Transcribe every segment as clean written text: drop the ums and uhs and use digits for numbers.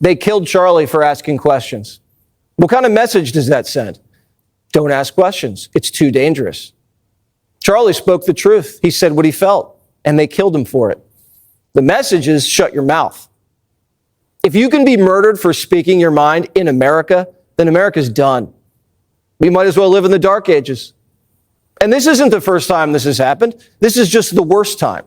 They killed Charlie for asking questions. What kind of message does that send? Don't ask questions. It's too dangerous. Charlie spoke the truth. He said what he felt, and they killed him for it. The message is shut your mouth. If you can be murdered for speaking your mind in America, then America's done. We might as well live in the dark ages. And this isn't the first time this has happened. This is just the worst time.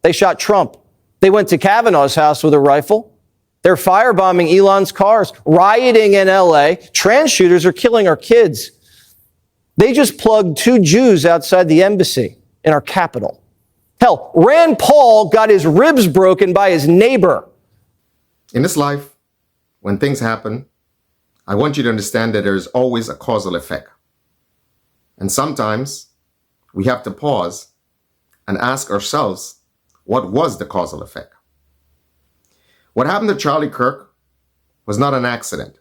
They shot Trump. They went to Kavanaugh's house with a rifle. They're firebombing Elon's cars, rioting in LA. Trans shooters are killing our kids. They just plugged 2 Jews outside the embassy in our capital. Hell, Rand Paul got his ribs broken by his neighbor. In this life, when things happen, I want you to understand that there is always a causal effect. And sometimes we have to pause and ask ourselves, what was the causal effect? What happened to Charlie Kirk was not an accident.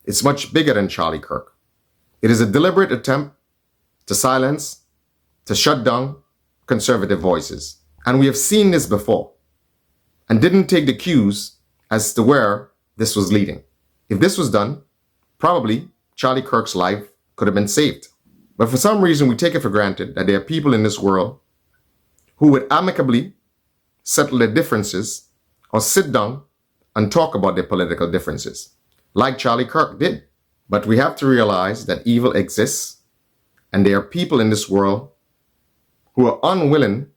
It's much bigger than Charlie Kirk. It is a deliberate attempt to silence, to shut down conservative voices. And we have seen this before and didn't take the cues as to where this was leading. If this was done, probably Charlie Kirk's life could have been saved. But for some reason, we take it for granted that there are people in this world who would amicably settle their differences or sit down and talk about their political differences, like Charlie Kirk did. But we have to realize that evil exists, and there are people in this world who are unwilling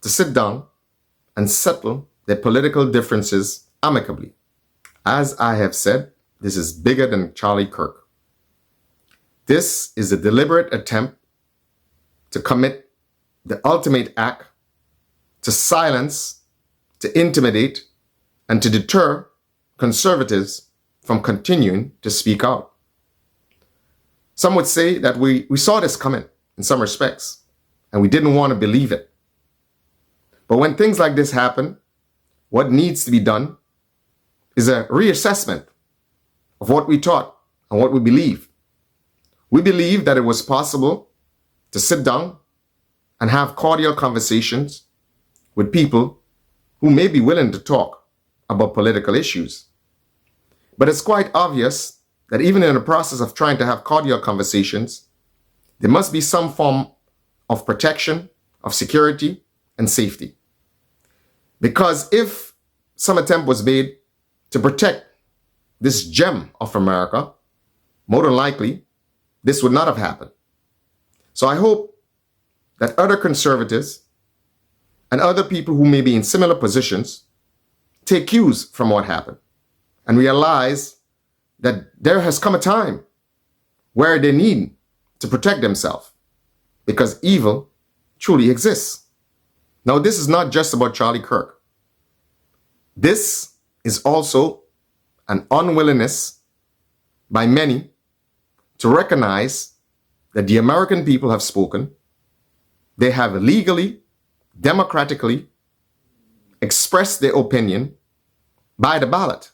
to sit down and settle their political differences amicably. As I have said, this is bigger than Charlie Kirk. This is a deliberate attempt to commit the ultimate act to silence, to intimidate, and to deter conservatives from continuing to speak out. Some would say that we saw this coming in some respects, and we didn't want to believe it. But when things like this happen, what needs to be done is a reassessment of what we taught and what we believe. We believe that it was possible to sit down and have cordial conversations with people who may be willing to talk about political issues. But it's quite obvious that even in the process of trying to have cordial conversations, there must be some form of protection, of security, and safety. Because if some attempt was made to protect this gem of America, more than likely, this would not have happened. So I hope that other conservatives and other people who may be in similar positions take cues from what happened and realize that there has come a time where they need to protect themselves because evil truly exists. Now, this is not just about Charlie Kirk. This is also an unwillingness by many to recognize that the American people have spoken. They have legally, democratically expressed their opinion by the ballot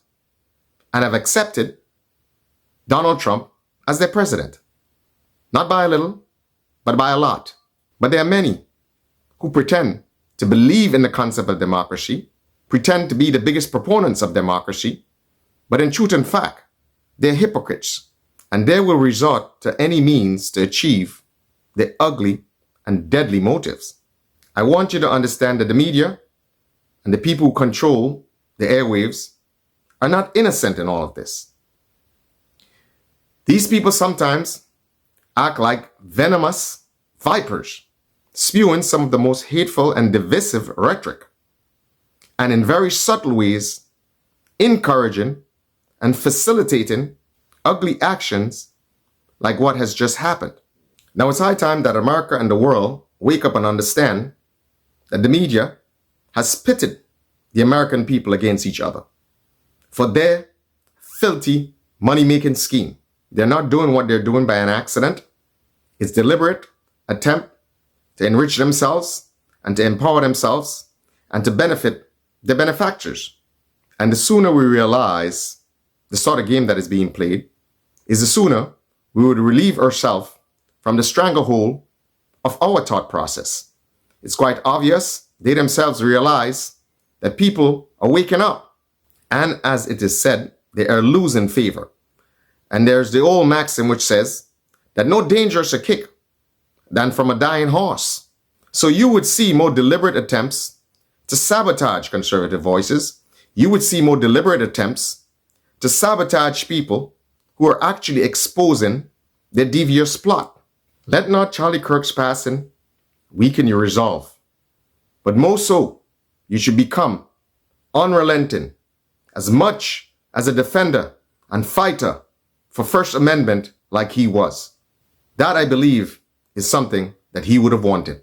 and have accepted Donald Trump as their president. Not by a little, but by a lot. But there are many who pretend to believe in the concept of democracy, pretend to be the biggest proponents of democracy, but in truth and fact, they're hypocrites, and they will resort to any means to achieve their ugly and deadly motives. I want you to understand that the media and the people who control the airwaves are not innocent in all of this. These people sometimes act like venomous vipers, spewing some of the most hateful and divisive rhetoric, and in very subtle ways, encouraging and facilitating ugly actions like what has just happened. Now it's high time that America and the world wake up and understand that the media has pitted the American people against each other for their filthy money-making scheme. They're not doing what they're doing by an accident. It's deliberate attempt to enrich themselves and to empower themselves and to benefit the benefactors. And the sooner we realize the sort of game that is being played, is the sooner we would relieve ourselves from the stranglehold of our thought process. It's quite obvious they themselves realize that people are waking up And as it is said, they are losing favor. And there's the old maxim which says that no dangerous a kick than from a dying horse. So you would see more deliberate attempts to sabotage conservative voices. You would see more deliberate attempts to sabotage people who are actually exposing their devious plot. Let not Charlie Kirk's passing weaken your resolve, but most so, you should become unrelenting, as much as a defender and fighter for First Amendment like he was. That, I believe, is something that he would have wanted.